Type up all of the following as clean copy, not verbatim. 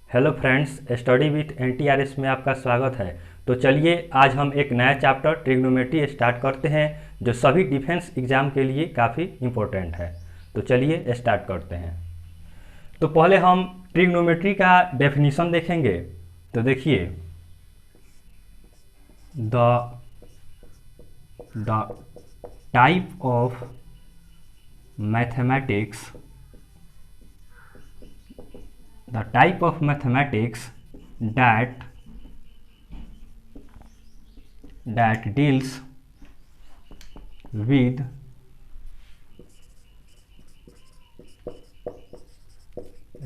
Hello friends, study with एनटीआरएस में आपका स्वागत है। तो चलिए आज हम एक नया चैप्टर ट्रिग्नोमेट्री स्टार्ट करते हैं जो सभी डिफेंस एग्जाम के लिए काफ़ी इम्पोर्टेंट है। तो चलिए स्टार्ट करते हैं। तो पहले हम ट्रिग्नोमेट्री का डेफिनीशन देखेंगे। तो देखिए, the type of mathematics that deals with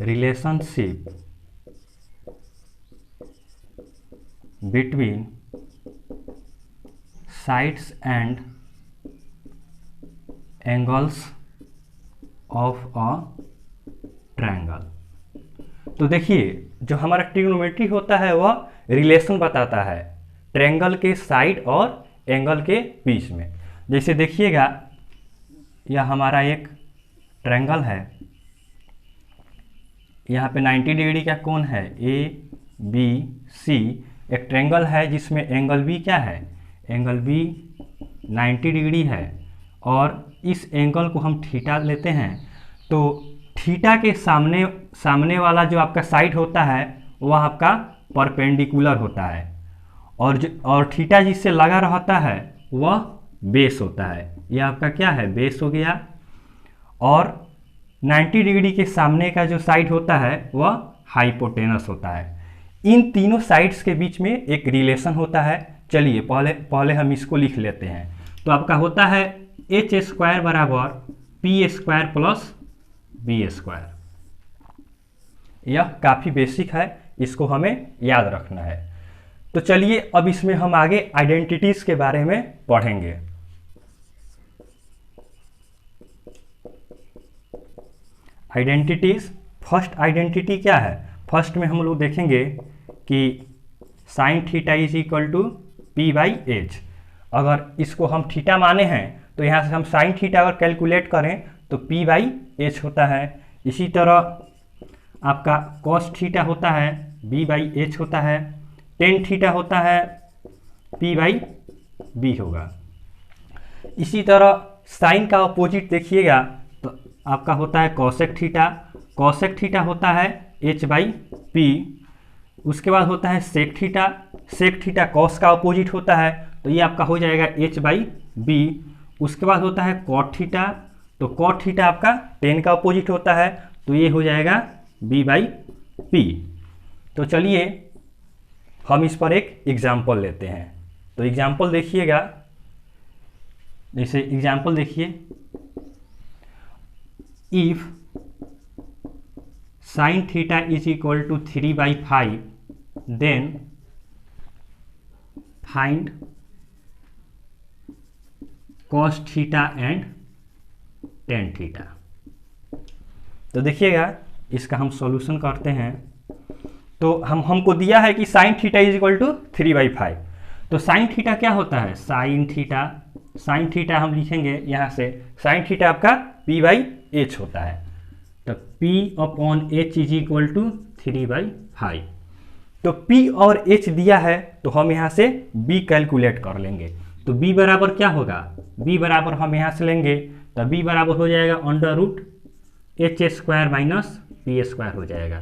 relationship between sides and angles of a triangle। तो देखिए, जो हमारा ट्रिग्नोमेट्री होता है वह रिलेशन बताता है ट्रायंगल के साइड और एंगल के बीच में। जैसे देखिएगा, यह हमारा एक ट्रायंगल है, यहाँ पे 90 डिग्री का कोण है ए बी सी। एक ट्रायंगल है जिसमें एंगल बी क्या है, एंगल बी 90 डिग्री है और इस एंगल को हम थीटा लेते हैं। तो थीटा के सामने वाला जो आपका साइड होता है वह आपका परपेंडिकुलर होता है और थीटा जिससे लगा रहता है वह बेस होता है। यह आपका क्या है, बेस हो गया। और 90 डिग्री के सामने का जो साइड होता है वह हाइपोटेनस होता है। इन तीनों साइड्स के बीच में एक रिलेशन होता है। चलिए पहले हम इसको लिख लेते हैं। तो आपका होता है एच स्क्वायर बराबर P square plus B square. यह काफ़ी बेसिक है, इसको हमें याद रखना है। तो चलिए अब इसमें हम आगे आइडेंटिटीज के बारे में पढ़ेंगे। आइडेंटिटीज, फर्स्ट आइडेंटिटी क्या है? फर्स्ट में हम लोग देखेंगे कि sine theta is equal to P by H. अगर इसको हम थीटा माने हैं तो यहाँ से हम साइन थीटा अगर कैलकुलेट करें तो पी बाई एच होता है। इसी तरह आपका कॉस थीटा होता है बी बाई एच होता है। टेन थीटा होता है पी बाई बी होगा। इसी तरह साइन का अपोजिट देखिएगा तो आपका होता है कॉसेक थीटा। कॉसेक थीटा होता है एच बाई पी। उसके बाद होता है sec theta. Sec theta cos का अपोजिट होता है तो ये आपका हो जाएगा एच बाई बी। उसके बाद होता है कॉट थीटा। तो कॉट थीटा आपका टेन का अपोजिट होता है तो ये हो जाएगा बी बाई पी। तो चलिए हम इस पर एक एग्जाम्पल लेते हैं। तो एग्जाम्पल देखिएगा, जैसे एग्जाम्पल देखिए, if sine theta is equal to 3/5 then find cos theta and tan theta. तो देखिएगा, इसका हम सॉल्यूशन करते हैं। तो हमको दिया है कि sine theta is equal to 3/5। तो साइन थीटा क्या होता है, साइन थीटा हम लिखेंगे यहाँ से, साइन थीटा आपका p बाई एच होता है। तो p upon H is equal to 3/5। तो p और h दिया है तो हम यहाँ से b कैलकुलेट कर लेंगे। तो b बराबर क्या होगा, b बराबर हम यहाँ से लेंगे तो b बराबर हो जाएगा under root H square minus P square हो जाएगा।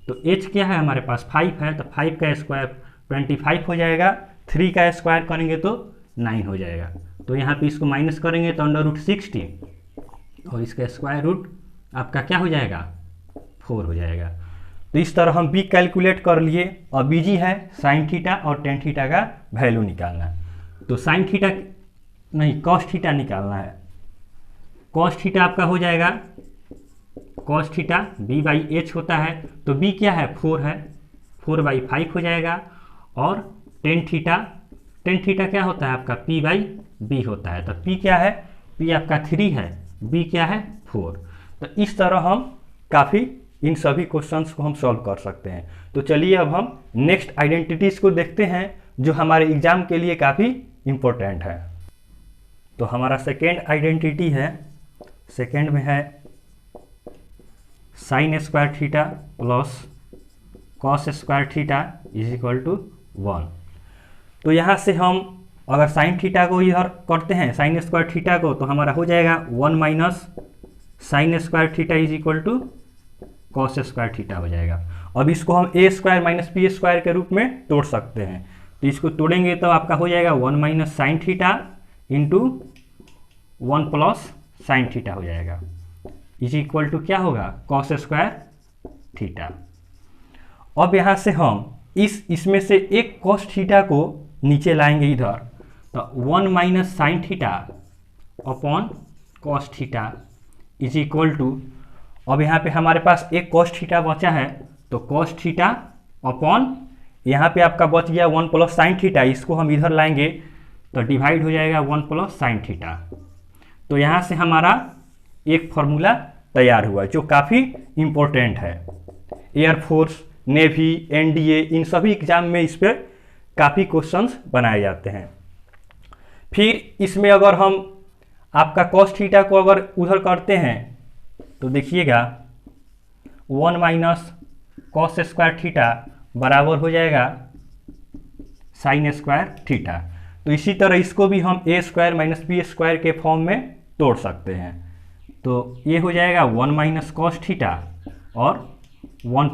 तो h क्या है हमारे पास 5 है तो 5 का स्क्वायर 25 हो जाएगा। 3 का स्क्वायर करेंगे तो 9 हो जाएगा। तो यहाँ पे इसको माइनस करेंगे तो अंडर रूट 60 और इसका स्क्वायर रूट आपका क्या हो जाएगा, 4 हो जाएगा। तो इस तरह हम b कैलकुलेट कर लिए। और बीजी है साइन थीटा और टेन थीटा का वैल्यू निकालना। तो साइन थीटा नहीं, कॉस थीटा निकालना है। कॉस थीटा आपका हो जाएगा, cos theta b by H होता है तो b क्या है, 4 है, 4/5 हो जाएगा। और टेन थीटा क्या होता है आपका p बाई बी होता है। तो p क्या है, p आपका 3 है, b क्या है 4। तो इस तरह हम काफ़ी इन सभी क्वेश्चंस को हम सॉल्व कर सकते हैं। तो चलिए अब हम नेक्स्ट आइडेंटिटीज़ को देखते हैं जो हमारे एग्जाम के लिए काफ़ी इम्पोर्टेंट है। तो हमारा सेकेंड आइडेंटिटी है, सेकेंड में है sine square theta plus cos square theta is equal to 1। तो यहाँ से हम अगर साइन थीटा को इधर करते हैं, साइन स्क्वायर थीटा को, तो हमारा हो जाएगा 1 minus sine square theta is equal to cos square theta हो जाएगा। अब इसको हम A square minus B square के रूप में तोड़ सकते हैं। तो इसको तोड़ेंगे तो आपका हो जाएगा 1 minus sine theta into 1 plus sine theta हो जाएगा, इज इक्वल टू क्या होगा, कॉस स्क्वायर थीटा। अब यहाँ से हम इसमें से एक कॉस थीटा को नीचे लाएंगे इधर, तो 1 minus sine theta upon cos theta is equal to, अब यहाँ पे हमारे पास एक कॉस थीटा बचा है, तो कॉस थीटा अपॉन यहाँ पे आपका बच गया 1 प्लस साइन थीटा, इसको हम इधर लाएंगे तो डिवाइड हो जाएगा 1 प्लस साइन थीटा। तो यहाँ से हमारा एक फॉर्मूला तैयार हुआ जो काफ़ी इम्पोर्टेंट है। एयरफोर्स, नेवी, एनडीए, इन सभी एग्जाम में इस पर काफ़ी क्वेश्चंस बनाए जाते हैं। फिर इसमें अगर हम आपका कॉस थीटा को अगर उधर करते हैं तो देखिएगा 1 माइनस कॉस स्क्वायर थीटा बराबर हो जाएगा साइन स्क्वायर थीटा। तो इसी तरह इसको भी हम A square minus B square के फॉर्म में तोड़ सकते हैं। तो ये हो जाएगा 1 माइनस कॉस थीटा और 1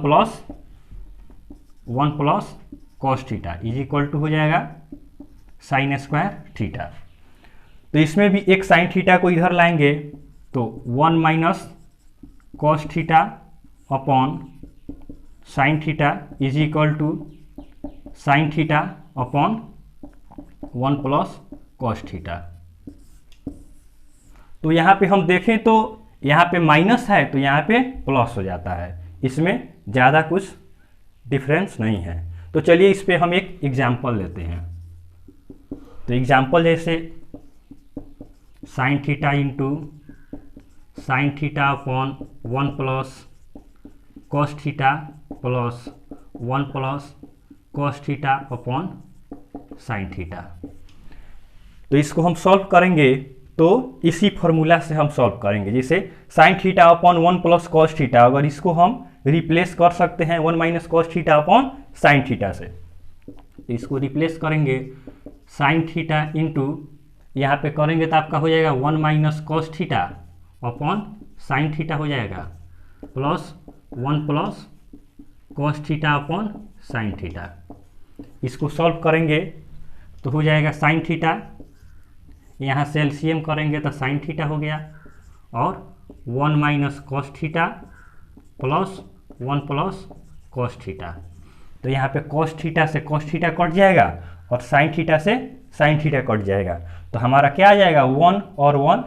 plus cos theta is equal to हो जाएगा साइन स्क्वायर थीटा। तो इसमें भी एक साइन थीटा को इधर लाएंगे तो 1 minus cos theta upon sine theta is equal to sine theta upon 1 plus cos theta. तो यहाँ पे हम देखें तो यहाँ पे माइनस है तो यहाँ पे प्लस हो जाता है, इसमें ज़्यादा कुछ डिफरेंस नहीं है। तो चलिए इस पे हम एक एग्जाम्पल लेते हैं। तो एग्जाम्पल जैसे sine theta into sine theta upon 1 plus cos theta plus 1 plus cos theta upon sine theta. तो इसको हम सॉल्व करेंगे तो इसी फॉर्मूला से हम सॉल्व करेंगे। जैसे sign theta upon 1 plus cos theta, अगर इसको हम रिप्लेस कर सकते हैं 1 minus cos theta upon sine theta से, तो इसको रिप्लेस करेंगे साइन थीटा इंटू यहाँ पे करेंगे तो आपका हो जाएगा 1 minus cos theta upon sine theta हो जाएगा plus 1 plus cos theta upon sine theta. इसको सॉल्व करेंगे तो हो जाएगा साइन थीटा, यहाँ से एलसीएम करेंगे तो साइन थीटा हो गया, और 1 minus cos theta plus 1 plus cos theta. तो यहाँ पे कॉस थीटा से कॉस थीटा कट जाएगा और साइन थीटा से साइन थीटा कट जाएगा। तो हमारा क्या आ जाएगा, 1 और 1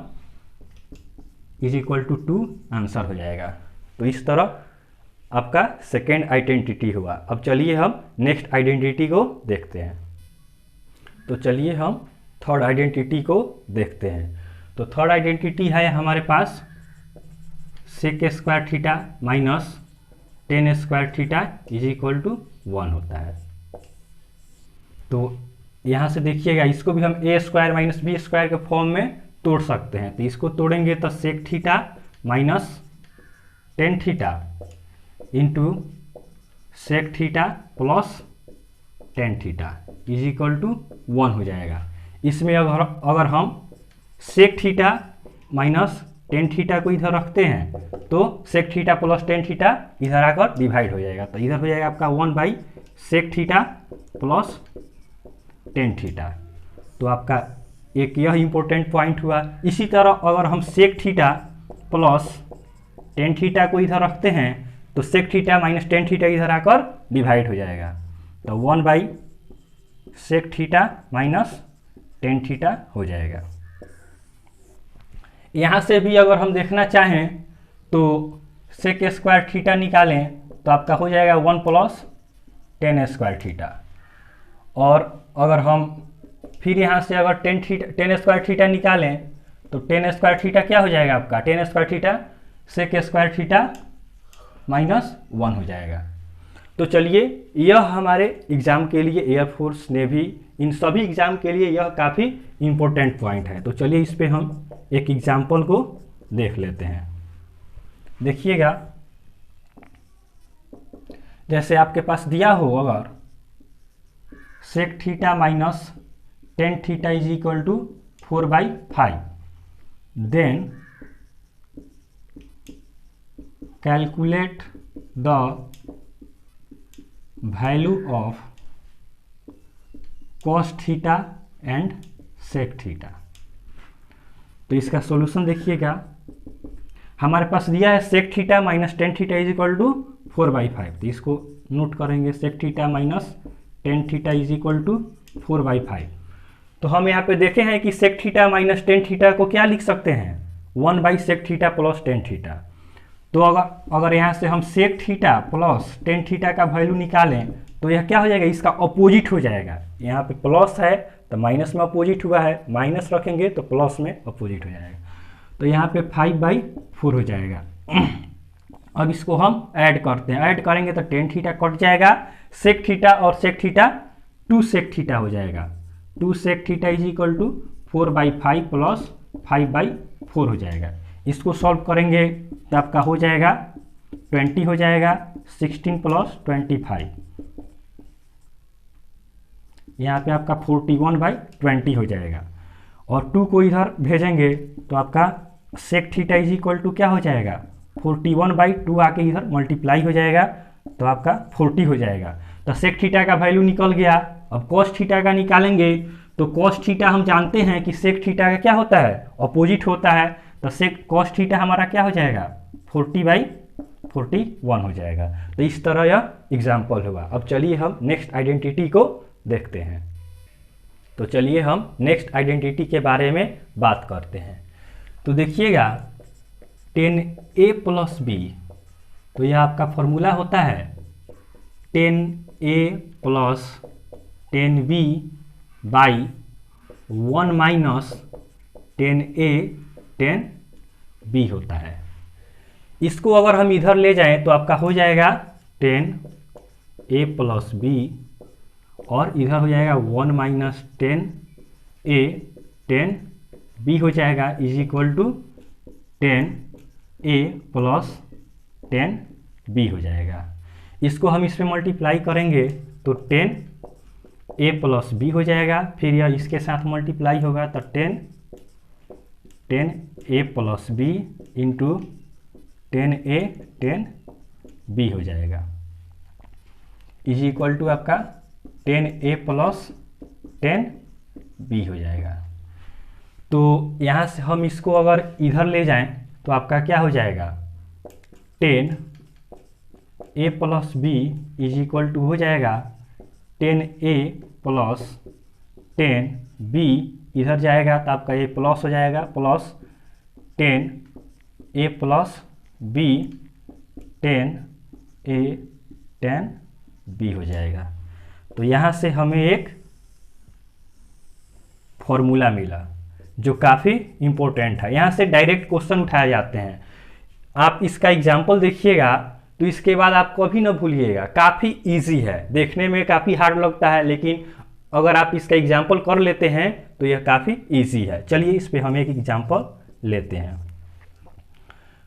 इज इक्वल टू 2 आंसर हो जाएगा। तो इस तरह आपका सेकेंड आइडेंटिटी हुआ। अब चलिए हम नेक्स्ट आइडेंटिटी को देखते हैं। तो चलिए हम थर्ड आइडेंटिटी को देखते हैं। तो थर्ड आइडेंटिटी है हमारे पास sec square theta minus ten square theta is equal to 1 होता है। तो यहाँ से देखिएगा इसको भी हम A square minus B square के फॉर्म में तोड़ सकते हैं। तो इसको तोड़ेंगे तो sec theta minus tan theta into sec theta plus tan theta is equal to 1 हो जाएगा। इसमें अगर हम sec theta minus tan theta को इधर रखते हैं तो sec theta plus tan theta इधर आकर डिवाइड हो जाएगा। तो इधर हो जाएगा आपका 1 by sec theta plus tan theta. तो आपका एक यह इंपॉर्टेंट पॉइंट हुआ। इसी तरह अगर हम sec theta plus tan theta को इधर रखते हैं तो sec theta minus tan theta इधर आकर डिवाइड हो जाएगा। तो 1 by sec theta minus tan theta हो जाएगा। यहाँ से भी अगर हम देखना चाहें तो सेक स्क्वायर थीटा निकालें तो आपका हो जाएगा 1 प्लस टेन स्क्वायर थीटा। और अगर हम फिर यहाँ से अगर टेन स्क्वायर थीटा निकालें तो टेन स्क्वायर थीटा क्या हो जाएगा आपका, tan square theta sec square theta minus 1 हो जाएगा। तो चलिए यह हमारे एग्ज़ाम के लिए, एयरफोर्स, नेवी, इन सभी एग्ज़ाम के लिए यह काफ़ी इम्पोर्टेंट पॉइंट है। तो चलिए इस पे हम एक एग्जाम्पल को देख लेते हैं। देखिएगा जैसे आपके पास दिया हो अगर sec theta minus tan theta is equal to 4/5, then calculate the value of cos theta and sec theta. तो इसका सॉल्यूशन देखिएगा, हमारे पास दिया है sec theta minus tan theta is equal to 4/5, तो इसको नोट करेंगे, sec theta minus tan theta is equal to 4/5। तो हम यहाँ पे देखे हैं कि sec theta minus tan theta को क्या लिख सकते हैं, 1/सेक थीटा प्लस टेन थीटा। तो अगर यहाँ से हम sec theta plus tan theta का वैल्यू निकालें तो यह क्या हो जाएगा, इसका अपोजिट हो जाएगा। यहाँ पे प्लस है तो माइनस में अपोजिट हुआ है, माइनस रखेंगे तो प्लस में अपोजिट हो जाएगा। तो यहाँ पे 5/4 हो जाएगा। अब इसको हम ऐड करते हैं, ऐड करेंगे तो टेन थीटा कट जाएगा, सेक थीटा और सेक थीटा 2 सेक थीटा हो जाएगा। 2 sec theta is equal to 4/5 plus 5/4 हो जाएगा। इसको सॉल्व करेंगे तो आपका हो जाएगा 20 हो जाएगा, 16 प्लस 25, यहाँ पे आपका 41/20 हो जाएगा। और 2 को इधर भेजेंगे तो आपका sec theta is equal to क्या हो जाएगा, 41/2 आके इधर मल्टीप्लाई हो जाएगा तो आपका 40 हो जाएगा। तो सेक थीटा का वैल्यू निकल गया। अब कॉस थीटा का निकालेंगे तो कॉस थीटा हम जानते हैं कि सेक थीटा का क्या होता है, अपोजिट होता है। तो सेक कॉस थीटा हमारा क्या हो जाएगा, 40/41 हो जाएगा। तो इस तरह यह एग्जाम्पल हुआ। अब चलिए हम नेक्स्ट आइडेंटिटी को देखते हैं। तो चलिए हम नेक्स्ट आइडेंटिटी के बारे में बात करते हैं। तो देखिएगा 10a प्लस b, तो यह आपका फॉर्मूला होता है 10a plus 10b by 1 minus 10a 10b होता है। इसको अगर हम इधर ले जाएं तो आपका हो जाएगा 10a प्लस b और इधर हो जाएगा 1 माइनस 10a 10b हो जाएगा is equal to 10a plus 10b हो जाएगा। इसको हम इस पर मल्टीप्लाई करेंगे तो 10a प्लस b हो जाएगा, फिर यह इसके साथ मल्टीप्लाई होगा तो 10a plus b into 10a 10b हो जाएगा इज इक्वल टू आपका 10a प्लस 10b हो जाएगा। तो यहाँ से हम इसको अगर इधर ले जाएं तो आपका क्या हो जाएगा, 10a plus b is equal to हो जाएगा 10a प्लस 10b, इधर जाएगा तो आपका ये प्लस हो जाएगा, plus 10a plus b 10a 10b हो जाएगा। तो यहाँ से हमें एक फॉर्मूला मिला जो काफ़ी इम्पोर्टेंट है। यहाँ से डायरेक्ट क्वेश्चन उठाए जाते हैं। आप इसका एग्जाम्पल देखिएगा तो इसके बाद आप कभी ना भूलिएगा, काफ़ी इजी है, देखने में काफ़ी हार्ड लगता है लेकिन अगर आप इसका एग्जाम्पल कर लेते हैं तो यह काफ़ी इजी है। चलिए इस पे हम एक एग्जाम्पल लेते हैं।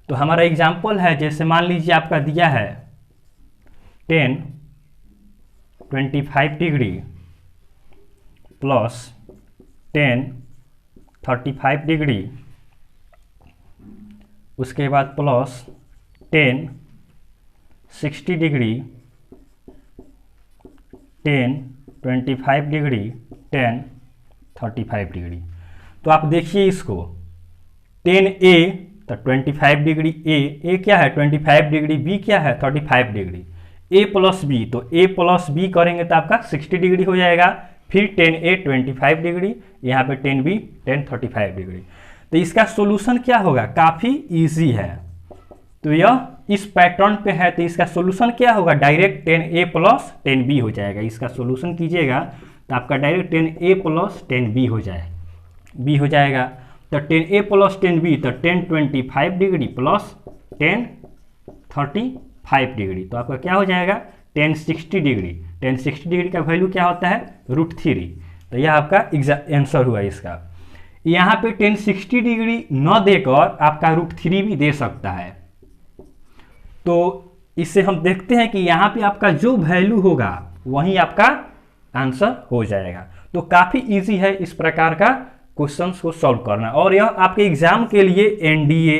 तो हमारा एग्जाम्पल है, जैसे मान लीजिए आपका दिया है 10 25 डिग्री प्लस 10 35 डिग्री, उसके बाद प्लस 10 60 डिग्री 10 25 डिग्री 10 35 डिग्री। तो आप देखिए इसको 10a तो 25 डिग्री a क्या है 25 डिग्री, b क्या है 35 डिग्री, a प्लस b, तो a प्लस b करेंगे तो आपका 60 डिग्री हो जाएगा, फिर 10a 25 डिग्री, यहाँ पे 10b 10 35 डिग्री। तो इसका सॉल्यूशन क्या होगा, काफ़ी इजी है। तो यह इस पैटर्न पे है तो इसका सॉल्यूशन क्या होगा, डायरेक्ट 10a प्लस 10b हो जाएगा। इसका सॉल्यूशन कीजिएगा तो आपका डायरेक्ट 10a प्लस 10b हो जाएगा। तो 10a प्लस 10b तो 10 25 डिग्री प्लस 10 35 डिग्री, तो आपका क्या हो जाएगा 10 60 डिग्री। 10 60 डिग्री का वैल्यू क्या होता है √3। तो यह आपका आंसर हुआ इसका। यहाँ पे 10 60 डिग्री न देकर आपका √3 भी दे सकता है। तो इससे हम देखते हैं कि यहाँ पे आपका जो वैल्यू होगा वही आपका आंसर हो जाएगा। तो काफ़ी इजी है इस प्रकार का क्वेश्चंस को सॉल्व करना, और यह आपके एग्जाम के लिए एनडीए,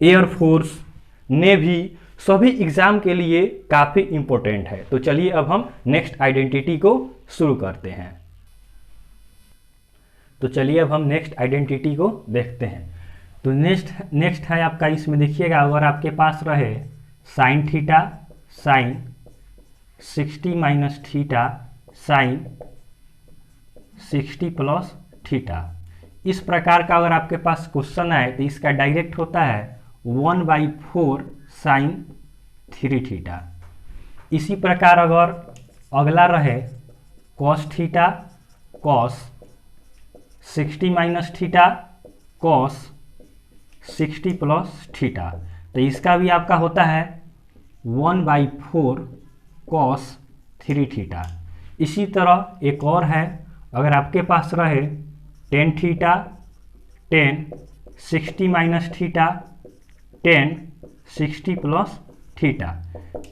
एयरफोर्स, नेवी सभी एग्जाम के लिए काफ़ी इंपॉर्टेंट है। तो चलिए अब हम नेक्स्ट आइडेंटिटी को शुरू करते हैं। तो चलिए अब हम नेक्स्ट आइडेंटिटी को देखते हैं। तो नेक्स्ट है आपका, इसमें देखिएगा अगर आपके पास रहे sine theta sine 60 minus theta sine 60 plus theta, इस प्रकार का अगर आपके पास क्वेश्चन आए तो इसका डायरेक्ट होता है 1/4 साइन 3 थीटा। इसी प्रकार अगर अगला रहे cos theta cos 60 minus theta cos 60 plus theta, तो इसका भी आपका होता है 1/4 कॉस 3 थीटा। इसी तरह एक और है, अगर आपके पास रहे tan theta tan 60 minus theta tan 60 plus theta,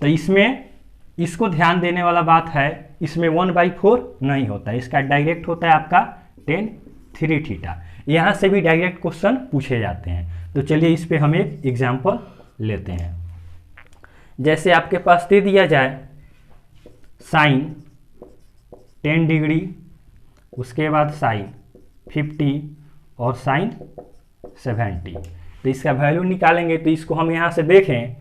तो इसमें इसको ध्यान देने वाला बात है, इसमें 1/4 नहीं होता है, इसका डायरेक्ट होता है आपका टेन 3 थीटा। यहाँ से भी डायरेक्ट क्वेश्चन पूछे जाते हैं। तो चलिए इस पे हम एक एग्जाम्पल लेते हैं। जैसे आपके पास दे दिया जाए साइन 10 डिग्री, उसके बाद साइन 50 और साइन 70, तो इसका वैल्यू निकालेंगे। तो इसको हम यहाँ से देखें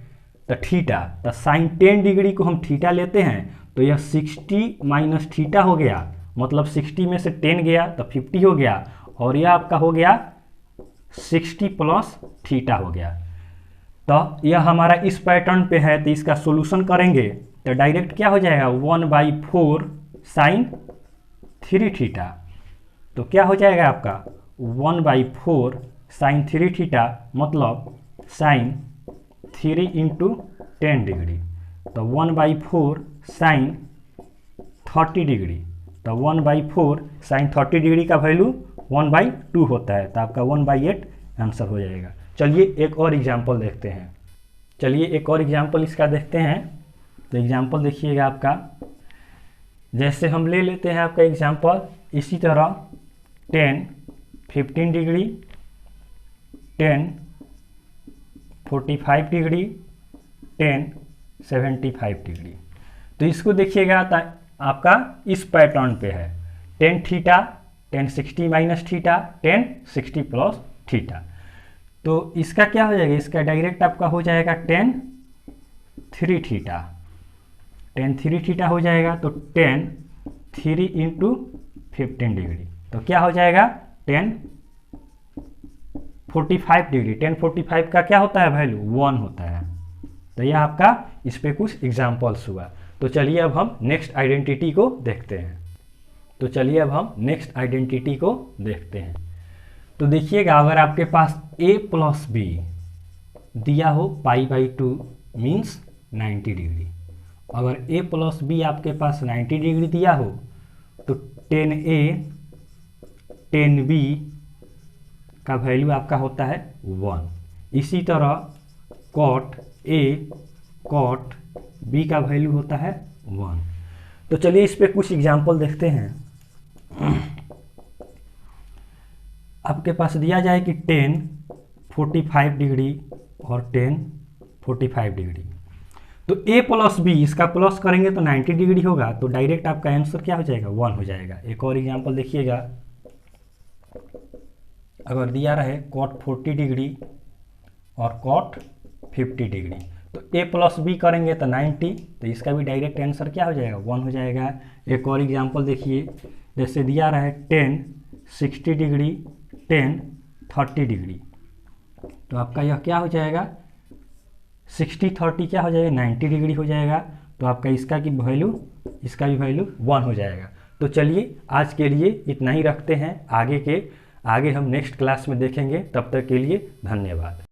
तो थीटा, तो साइन 10 डिग्री को हम थीटा लेते हैं तो यह 60 माइनस थीटा हो गया, मतलब 60 में से 10 गया तो 50 हो गया, और यह आपका हो गया 60 प्लस थीटा हो गया। तो यह हमारा इस पैटर्न पे है, तो इसका सॉल्यूशन करेंगे तो डायरेक्ट क्या हो जाएगा 1/4 साइन 3 थीटा। तो क्या हो जाएगा आपका 1/4 साइन 3 थीटा, मतलब साइन 3 इंटू 10 डिग्री, तो 1/4 साइन 30 डिग्री, तो 1/4 साइन 30 डिग्री का वैल्यू 1/2 होता है, तो आपका 1/8 आंसर हो जाएगा। चलिए एक और एग्जाम्पल देखते हैं। चलिए एक और एग्जाम्पल इसका देखते हैं। तो एग्जाम्पल देखिएगा आपका, जैसे हम ले लेते हैं आपका एग्जाम्पल इसी तरह 10 15 डिग्री 10 45 डिग्री 10 75 डिग्री। तो इसको देखिएगा आपका इस पैटर्न पे है 10 theta 10 60 minus theta 10 60 plus theta. तो इसका क्या हो जाएगा, इसका डायरेक्ट आपका हो जाएगा 10 3 थीटा, 10 3 थीटा हो जाएगा। तो 10 3 इंटू 15 डिग्री, तो क्या हो जाएगा 10 45 डिग्री। 10 45 का क्या होता है वैल्यू 1 होता है। तो यह आपका इस पे कुछ एग्जाम्पल्स हुआ। तो चलिए अब हम नेक्स्ट आइडेंटिटी को देखते हैं। तो चलिए अब हम नेक्स्ट आइडेंटिटी को देखते हैं। तो देखिएगा अगर आपके पास a प्लस बी दिया हो π/2 मीन्स 90 डिग्री, अगर a प्लस बी आपके पास 90 डिग्री दिया हो तो 10a 10b का वैल्यू आपका होता है 1। इसी तरह cot a cot b का वैल्यू होता है 1। तो चलिए इस पे कुछ एग्जाम्पल देखते हैं। आपके पास दिया जाए कि 10 45 डिग्री और 10 45 डिग्री, तो a प्लस बी इसका प्लस करेंगे तो 90 डिग्री होगा, तो डायरेक्ट आपका आंसर क्या हो जाएगा 1 हो जाएगा। एक और एग्जांपल देखिएगा, अगर दिया रहे cot 40 डिग्री और cot 50 डिग्री, तो a प्लस बी करेंगे तो 90, तो इसका भी डायरेक्ट आंसर क्या हो जाएगा 1 हो जाएगा। एक और एग्जांपल देखिए, जैसे दिया रहे 10 60 डिग्री 10 30 डिग्री, तो आपका यह क्या हो जाएगा 60 30 क्या हो जाएगा 90 डिग्री हो जाएगा। तो आपका इसका भी वैल्यू 1 हो जाएगा। तो चलिए आज के लिए इतना ही रखते हैं, आगे हम नेक्स्ट क्लास में देखेंगे। तब तक के लिए धन्यवाद।